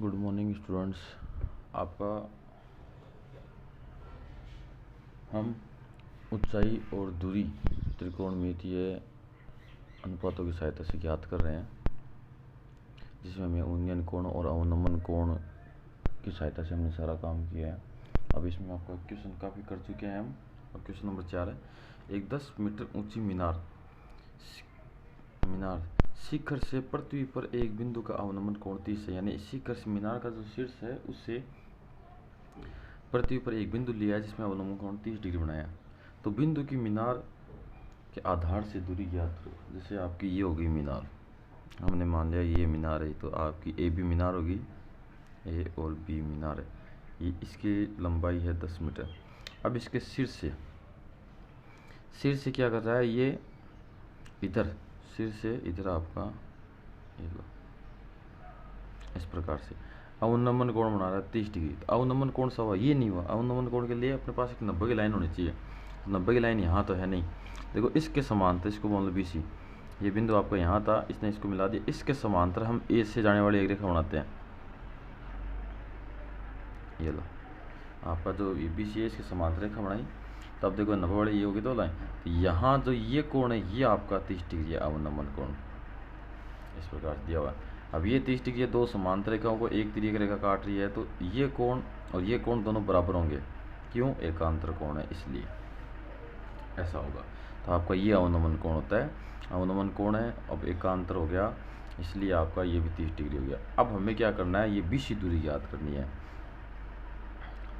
Good morning students. आपका हम ऊंचाई और दूरी त्रिकोणमितीय अनुपातों की सहायता से ज्ञात कर रहे हैं, जिसमें हमें उन्नयन कोण और अवनमन कोण की सहायता से हमने सारा काम किया है। अब इसमें आपका क्वेश्चन काफ़ी कर चुके हैं हम, और क्वेश्चन नंबर 4 है। एक 10 मीटर ऊंची मीनार शिखर से पृथ्वी पर एक बिंदु का अवनमन कोण 30 है। यानी शिखर से मीनार का जो शीर्ष है उससे पृथ्वी पर एक बिंदु लिया है जिसमें अवनमन कोण 30 डिग्री बनाया। तो बिंदु की मीनार के आधार से दूरी ज्ञात करो। जैसे आपकी ये होगी मीनार, हमने मान लिया ये मीनार है, तो आपकी ए बी मीनार होगी, ए और बी मीनार है। ये इसकी लंबाई है 10 मीटर। अब इसके शीर्ष से क्या कर रहा है, ये इधर सिर से इधर आपका ये लो इस प्रकार से अवनमन कोण बना रहा है 30 डिग्री। तो अवनमन कोण सा हुआ, ये नहीं हुआ। अवनमन कोण के लिए अपने पास एक 90 की लाइन होनी चाहिए। 90 की लाइन यहाँ तो है नहीं। देखो इसके समांतर, इसको मान लो BC, ये बिंदु आपका यहाँ था, इसने इसको मिला दिया। इसके समांतर हम ए से जाने वाली एक रेखा बनाते हैं। ये लो आपका जो BC है, इसके समांतर रेखा बनाई। तब देखो 90 वाली ये होगी 2 लाइन। तो यहाँ जो ये कोण है ये आपका 30 डिग्री है, अवनमन कोण इस प्रकार से दिया हुआ है। अब ये 30 डिग्री, दो समांतर रेखाओं को एक तिर्यक रेखा काट रही है, तो ये कोण और ये कोण दोनों बराबर होंगे। क्यों? एकांतर कोण है, इसलिए ऐसा होगा। तो आपका ये अवनमन कोण होता है, अवनमन कोण है। अब एकांतर हो गया, इसलिए आपका ये भी 30 डिग्री हो गया। अब हमें क्या करना है, ये BC दूरी याद करनी है।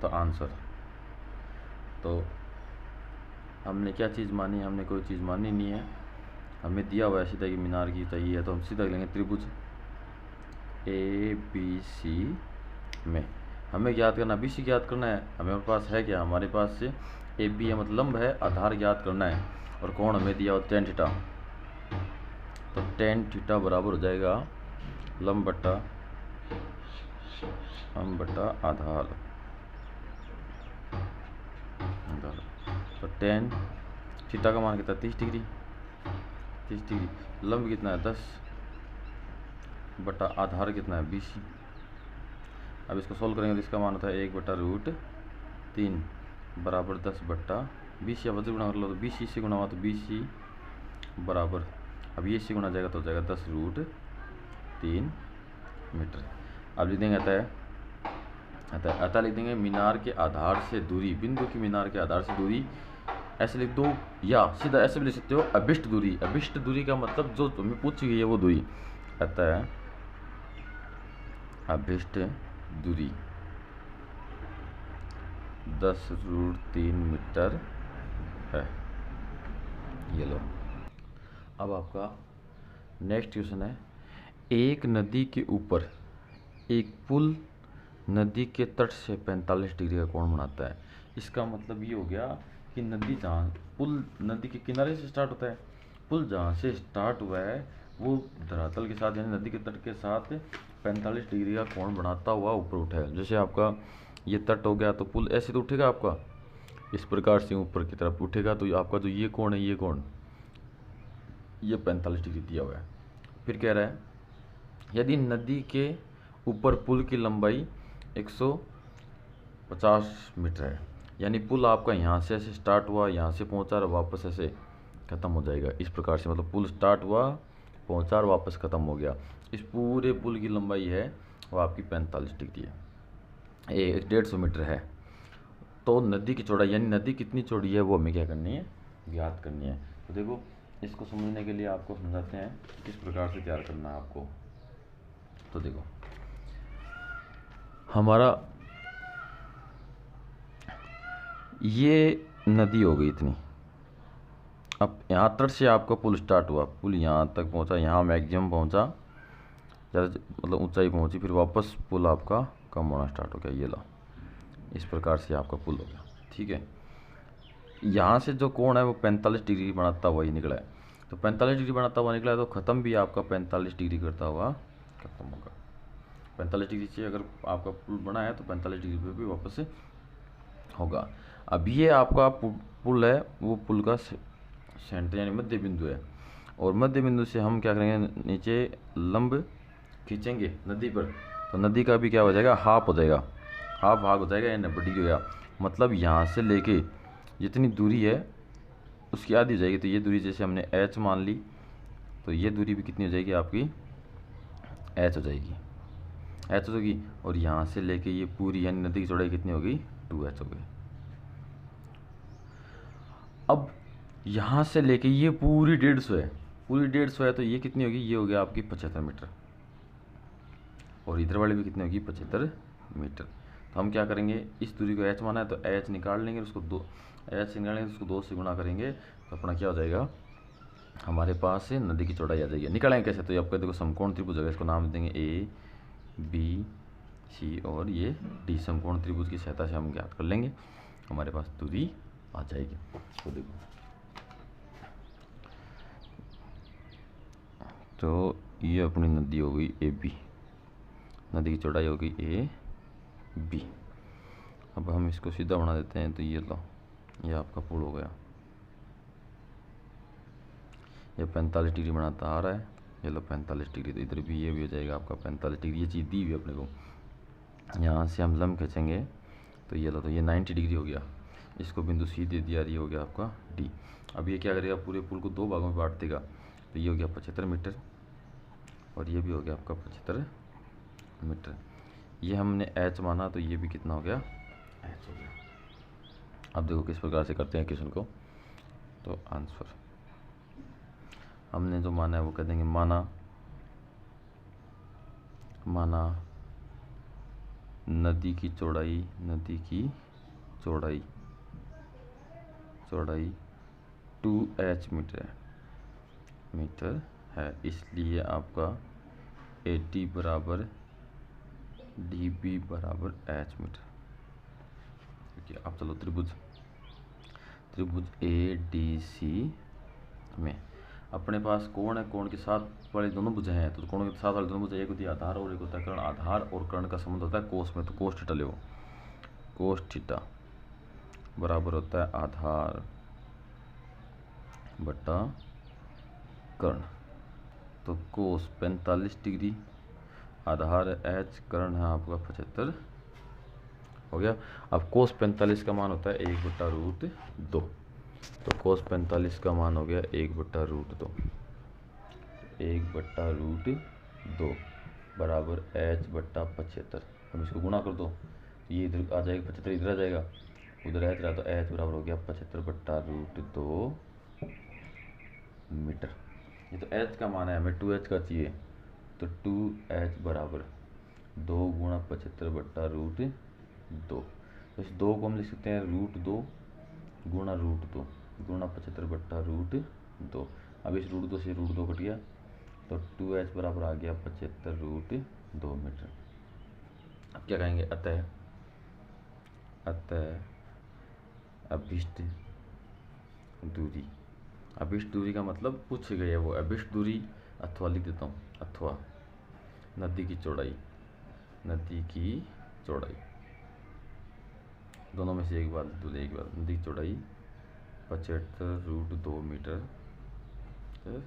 तो आंसर, तो हमने क्या चीज़ मानी, हमने कोई चीज़ मानी नहीं है। हमें दिया हुआ है सीधा कि मीनार की चाहिए है, तो हम सीधा लेंगे त्रिभुज ABC में हमें ज्ञात करना, BC ज्ञात करना है। हमारे पास है क्या, हमारे पास से AB है, मतलब लंब है, आधार ज्ञात करना है, और कोण हमें दिया हुआ tan थीटा। तो tan थीटा बराबर हो जाएगा लंब बट्टा आधार। तो tan थीटा का मान कितना, 30 डिग्री। 30 डिग्री, लंब कितना है 10 बटा आधार कितना है BC। अब इसको सोल्व करेंगे तो इसका मान होता है 1/√3 बराबर 10 बट्टा BC। अब गुणा कर लो, तो BC से गुणा हुआ तो BC बराबर, अब ये से गुणा जाएगा तो हो जाएगा 10√3 मीटर। अब लिख देंगे अतः लिख देंगे मीनार के आधार से दूरी, बिंदु की मीनार के आधार से दूरी, ऐसे लिख दो, या सीधा ऐसे भी लिख सकते हो, अभिष्ट दूरी। अभिष्ट दूरी का मतलब जो तुम्हें पूछी गई है वो दूरी। अतः अभिष्ट दूरी 10√3 मीटर है। ये लो। अब आपका नेक्स्ट क्वेश्चन है, एक नदी के ऊपर एक पुल नदी के तट से 45 डिग्री का कोण बनाता है। इसका मतलब ये हो गया कि नदी जहाँ, पुल नदी के किनारे से स्टार्ट होता है, पुल जहाँ से स्टार्ट हुआ है वो धरातल के साथ यानी नदी के तट के साथ 45 डिग्री का कोण बनाता हुआ ऊपर उठा है। जैसे आपका ये तट हो गया, तो पुल ऐसे तो उठेगा आपका, इस प्रकार से ऊपर की तरफ उठेगा। तो आपका जो ये कोण है, ये कोण ये 45 डिग्री दिया हुआ है। फिर कह रहा है, यदि नदी के ऊपर पुल की लंबाई 150 मीटर है, यानी पुल आपका यहाँ से ऐसे स्टार्ट हुआ, यहाँ से पहुँचा और वापस ऐसे ख़त्म हो जाएगा। इस प्रकार से मतलब पुल स्टार्ट हुआ, पहुँचा और वापस ख़त्म हो गया। इस पूरे पुल की लंबाई है वो आपकी 45 डिग्री है, 150 मीटर है। तो नदी की चौड़ाई यानी नदी कितनी चौड़ी है वो हमें क्या करनी है, ज्ञात करनी है। तो देखो इसको समझने के लिए आपको समझाते हैं किस प्रकार से तैयार करना है आपको। तो देखो हमारा ये नदी हो गई इतनी, अब यहाँ तट से आपका पुल स्टार्ट हुआ, पुल यहाँ तक पहुँचा, यहाँ मैक्सिमम पहुँचा, ज़्यादा मतलब ऊंचाई पहुँची, फिर वापस पुल आपका कम होना स्टार्ट हो गया। ये लो इस प्रकार से आपका पुल हो गया, ठीक है। यहाँ से जो कोण है वो 45 डिग्री बनाता हुआ ही निकला है। तो 45 डिग्री बनाता हुआ निकला है, तो ख़त्म भी आपका 45 डिग्री करता हुआ खत्म होगा। 45 डिग्री से अगर आपका पुल बना है तो 45 डिग्री पे भी वापस से होगा। अब ये आपका पुल है, वो पुल का सेंटर यानी मध्य बिंदु है, और मध्य बिंदु से हम क्या करेंगे, नीचे लंब खींचेंगे नदी पर, तो नदी का भी क्या हो जाएगा, हाफ हो जाएगा, हाफ भाग हो जाएगा या 90 डिग्री हो गया। मतलब यहाँ से लेके जितनी दूरी है उसकी आधी हो जाएगी। तो ये दूरी जैसे हमने h मान ली, तो ये दूरी भी कितनी हो जाएगी आपकी, h हो जाएगी, h हो जाएगी। और यहाँ से लेके ये पूरी यानी नदी की चौड़ाई कितनी होगी, 2h हो गई। अब यहाँ से लेके ये पूरी 150 है, पूरी 150 है, तो ये कितनी होगी, ये हो गया आपकी 75 मीटर। और इधर वाले भी कितनी होगी, 75 मीटर। तो हम क्या करेंगे, इस दूरी को h माना है तो h निकाल लेंगे, उसको h निकालेंगे तो उसको 2 से गुणा करेंगे, तो अपना क्या हो जाएगा, हमारे पास से नदी की चौड़ाई आ जाएगी। निकालेंगे कैसे, तो आपका देखो समकोण त्रिभुज होगा, इसको नाम देंगे ए बी सी और ये डी। समकोण त्रिभुज की सहायता से हम ज्ञात कर लेंगे, हमारे पास दूरी आ जाएगी। तो देखो, तो ये अपनी नदी हो गई ए बी, नदी की चौड़ाई हो गई ए बी। अब हम इसको सीधा बना देते हैं, तो ये लो, ये आपका पुल हो गया, ये 45 डिग्री बनाता आ रहा है, ये लो 45 डिग्री। तो इधर भी ये भी हो जाएगा आपका 45 डिग्री, ये चीज़ दी हुई अपने को। यहाँ से हम लंब खींचेंगे तो ये लो, तो ये 90 डिग्री हो गया, इसको बिंदु सी दे दिया, ये हो गया आपका डी। अब ये क्या करेगा, पूरे पुल को 2 भागों में बांट देगा, तो ये हो गया 75 मीटर और ये भी हो गया आपका 75 मीटर। ये हमने h माना, तो ये भी कितना हो गया, h हो गया। अब देखो किस प्रकार से करते हैं क्वेश्चन को। तो आंसर हमने जो माना है वो कह देंगे माना नदी की चौड़ाई, नदी की चौड़ाई 2h मीटर है, इसलिए आपका AD बराबर DB बराबर h मीटर। ठीक है, अब चलो त्रिभुज ADC में अपने पास कोण है, कोण के साथ वाले दोनों भुजाएं हैं, तो कोण के साथ वाले दोनों भुजाएं, एक होती है आधार और एक होता है कर्ण। आधार और कर्ण का संबंध होता है कोस में, तो कोस थीटा ले, कोस थीटा बराबर होता है आधार बटा कर्ण। तो कोस 45 डिग्री, आधार h, कर्ण है आपका 75 हो गया। अब कोस 45 का मान होता है 1/√2, तो कोस 45 का मान हो गया 1/√2, 1/√2 बराबर h बटा 75। हम इसको गुणा कर दो, तो ये इधर आ जाएगा, 75 इधर आ जाएगा, उधर h रहा, तो h बराबर हो गया 75/√2 मीटर। ये तो h का मान है, हमें 2h का चाहिए, तो 2h बराबर 2 गुणा 75/√2। तो इस 2 को हम लिख सकते हैं √2 गुणा √2 गुणा 75/√2। अब इस √2 से √2 कट गया, तो 2h बराबर आ गया 75/√2 मीटर। अब क्या कहेंगे, अतः अभिष्ट दूरी। अभिष्ट दूरी का मतलब पूछ गया वो, अभिष्ट दूरी, अथवा लिख देता हूँ, अथवा नदी की चौड़ाई, दोनों में से एक बात, नदी की चौड़ाई 75/√2 मीटर है।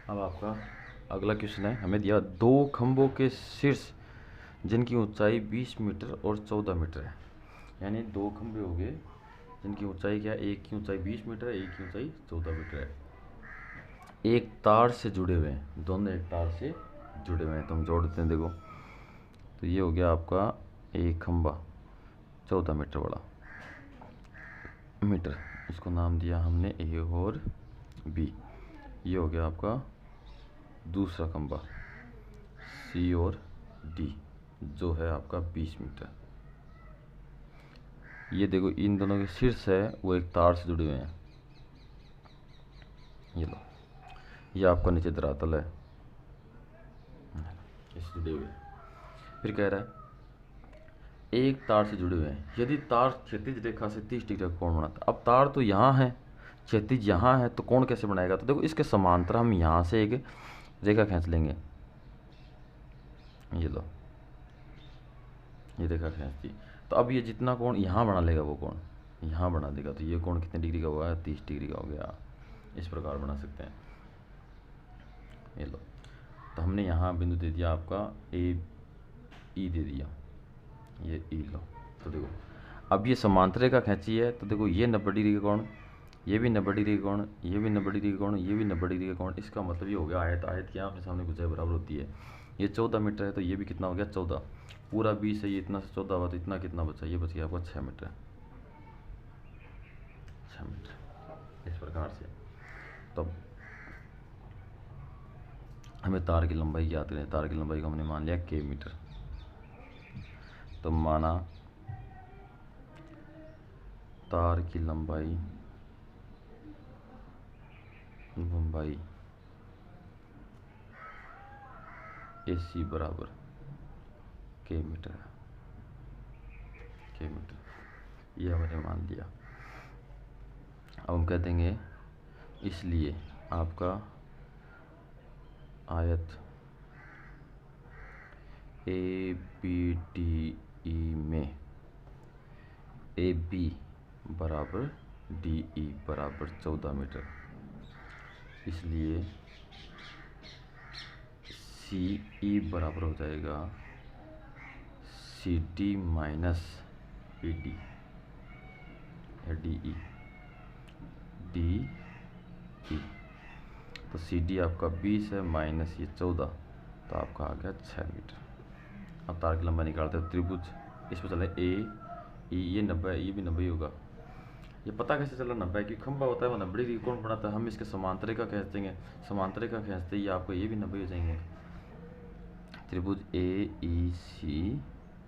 अब आपका अगला क्वेश्चन है, हमें दिया 2 खंभों के शीर्ष जिनकी ऊंचाई 20 मीटर और 14 मीटर है। यानी 2 खंभे हो गए जिनकी ऊंचाई क्या है, एक की ऊंचाई 20 मीटर है, एक की ऊंचाई 14 मीटर है, एक तार से जुड़े हुए हैं, दोनों एक तार से जुड़े हुए हैं। तो हम जोड़ते हैं, देखो, तो ये हो गया आपका एक खंभा 14 मीटर वाला मीटर, इसको नाम दिया हमने ए और बी। ये हो गया आपका दूसरा खंभा सी और डी, जो है आपका 20 मीटर। ये देखो, इन दोनों के शीर्ष है वो एक तार से जुड़े हुए हैं, ये लो, ये आपका नीचे धरातल है, इससे जुड़े हुए। फिर कह रहा है एक तार से जुड़े हुए हैं, यदि तार क्षैतिज रेखा से 30 डिग्री का कोण बनाता। अब तार तो यहाँ है, क्षैतिज यहाँ है, तो कोण कैसे बनाएगा, तो देखो इसके समांतर हम यहाँ से एक रेखा खींच लेंगे, ये लो, ये रेखा खींच दी। तो अब ये जितना कोण यहाँ बना लेगा वो कोण यहाँ बना देगा, तो ये कोण कितने डिग्री का हुआ है, 30 डिग्री का हो गया। इस प्रकार बना सकते हैं, ये लो। तो हमने यहाँ बिंदु दे दिया आपका ए ई दे दिया, ये ई लो। तो देखो अब ये समांतर रेखा खींची है, तो देखो ये 90 डिग्री का कोण, ये भी 90 डिग्री का कोण, ये भी 90 डिग्री का कोण, ये भी 90 डिग्री का कोण। इसका मतलब ये हो गया आयत, आयत क्या अपने सामने भुजाएं बराबर होती है। ये 14 मीटर है, तो ये भी कितना हो गया 14, पूरा 20 है, ये इतना से 14 हुआ, तो इतना कितना बचा, ये बच गया आपका 6 मीटर, 6 मीटर। इस प्रकार से तब हमें तार की लंबाई याद करें, तार की लंबाई को हमने मान लिया के मीटर। तो माना तार की लंबाई AC बराबर के मीटर है, के मीटर, ये हमने मान लिया। अब हम कह देंगे इसलिए आपका आयत ABDE में AB बराबर DE बराबर 14 मीटर, इसलिए CE बराबर हो जाएगा CD माइनस AD या DE, DE। तो CD आपका 20 है माइनस ये 14, तो आपका आ गया 6 मीटर। अब तार की लंबाई निकालते हैं, त्रिभुज इस पर चले AE, ये 90 है, ये भी 90 ही होगा। ये पता कैसे चला 90 क्योंकि खंभा होता है वो 90 डिग्री कोण बनाता है, हम इसके समांतर रेखा खींच देंगे, समांतर रेखा खींचते ही आपको ये भी 90 हो जाएंगे। त्रिभुज AEC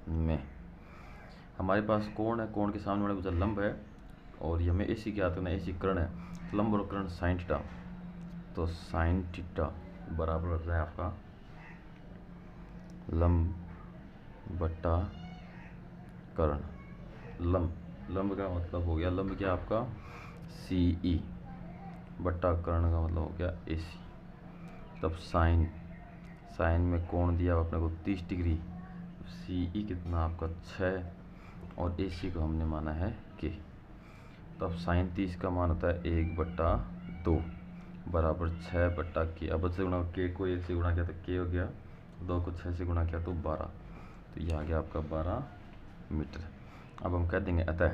में हमारे पास कोण है, कोण के सामने वाला भुजा लंब है, और ये हमें AC क्या आता है, AC कर्ण है, तो लंब और कर्ण साइन थीटा, तो साइन थीटा बराबर होता है आपका लंब बट्टा कर्ण। लंब का मतलब हो गया, लंब क्या आपका CE बट्टा कर्ण का मतलब हो गया AC। तब साइन में कोण दिया अपने को 30 डिग्री, CE कितना आपका 6 और AC को हमने माना है K। तब साइन 30 का मान होता है 1/2 बराबर 6/K। अब से गुणा K को 1 से गुणा किया तो K हो गया, 2 को 6 से गुणा किया तो 12, तो ये आ गया आपका 12 मीटर। अब हम कह देंगे अतः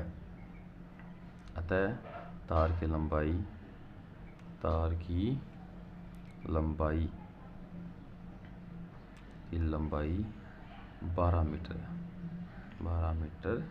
तार की लंबाई 12 मीटर है, 12 मीटर